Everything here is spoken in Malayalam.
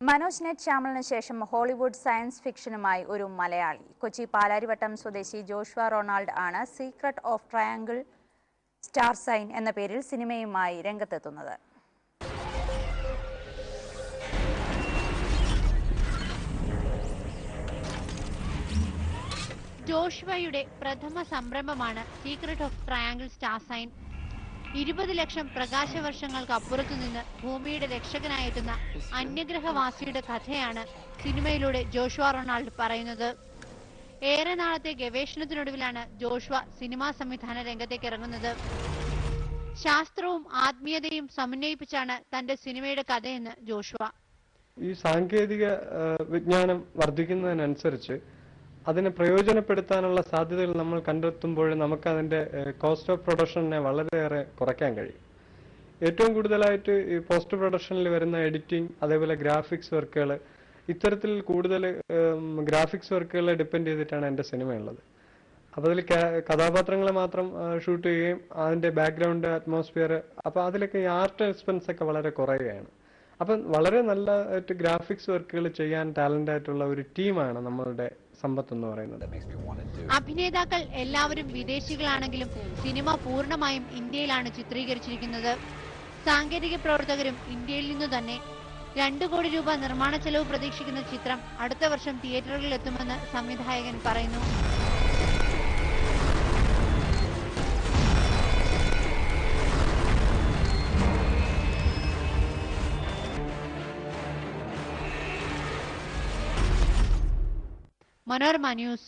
മനോജ് നെറ്റ് ശ്യാമലിന് ശേഷം ഹോളിവുഡ് സയൻസ് ഫിക്ഷനുമായി ഒരു മലയാളി. കൊച്ചി പാലാരിവട്ടം സ്വദേശി ജോഷ്വ റൊണാൾഡ് ആണ് secret of triangle star sign എന്ന പേരിൽ സിനിമയുമായി രംഗത്തെത്തുന്നത്. ജോഷ്വയുടെ പ്രഥമ സംരംഭമാണ് secret of triangle star sign. 20 lakh പ്രകാശവർഷങ്ങൾക്ക് അപ്പുറത്തുനിന്ന് ഭൂമിയുടെ രക്ഷകനായെത്തുന്ന അന്യഗ്രഹവാസിയുടെ കഥയാണ് സിനിമയിലൂടെ ജോഷ്വ റൊണാൾഡ് പറയുന്നത്. ഏറെ നാളത്തെ ഗവേഷണത്തിനൊടുവിലാണ് ജോഷ്വ സിനിമാ സംവിധാന രംഗത്തേക്ക് ഇറങ്ങുന്നത്. ശാസ്ത്രവും ആത്മീയതയും സമന്വയിപ്പിച്ചാണ് തന്റെ സിനിമയുടെ കഥയെന്ന് ജോഷ്വ. ഈ സാങ്കേതിക വിജ്ഞാനം വർദ്ധിക്കുന്നതിനനുസരിച്ച് അതിനെ പ്രയോജനപ്പെടുത്താനുള്ള സാധ്യതകൾ നമ്മൾ കണ്ടെത്തുമ്പോൾ നമുക്ക് അതിന്റെ കോസ്റ്റ് ഓഫ് പ്രൊഡക്ഷനെ വളരെയേറെ കുറയ്ക്കാൻ കഴിയും. ഏറ്റവും കൂടുതലായിട്ട് ഈ പോസ്റ്റ് പ്രൊഡക്ഷനിൽ വരുന്ന എഡിറ്റിംഗ്, അതേപോലെ ഗ്രാഫിക്സ് വർക്കുകൾ, ഇത്തരത്തിൽ കൂടുതൽ ഗ്രാഫിക്സ് വർക്കുകളെ ഡിപ്പെൻഡ് ചെയ്തിട്ടാണ് എൻ്റെ സിനിമയുള്ളത്. അപ്പോൾ അതിൽ കഥാപാത്രങ്ങളെ മാത്രം ഷൂട്ട് ചെയ്യുകയും അതിന്റെ ബാക്ക്ഗ്രൗണ്ട്, അറ്റ്മോസ്ഫിയർ, അപ്പോൾ അതിലൊക്കെ ഈ ആർട്ട് എക്സ്പെൻസ് ഒക്കെ വളരെ കുറയുകയാണ്. അപ്പം വളരെ നല്ല ഗ്രാഫിക്സ് വർക്കുകൾ ചെയ്യാൻ ടാലന്റ് ആയിട്ടുള്ള ഒരു ടീമാണ് നമ്മളുടെ സമ്പത്ത് എന്ന് പറയുന്നത്. അഭിനേതാക്കൾ എല്ലാവരും വിദേശികളാണെങ്കിലും സിനിമ പൂർണ്ണമായും ഇന്ത്യയിലാണ് ചിത്രീകരിച്ചിരിക്കുന്നത്. സാങ്കേതിക പ്രവർത്തകരും ഇന്ത്യയിൽ നിന്നു തന്നെ. 2 കോടി രൂപ നിർമ്മാണ ചെലവ് പ്രതീക്ഷിക്കുന്ന ചിത്രം അടുത്ത വർഷം തിയേറ്ററുകളിൽ എത്തുമെന്ന് സംവിധായകൻ പറയുന്നു. മനോരമ ന്യൂസ്.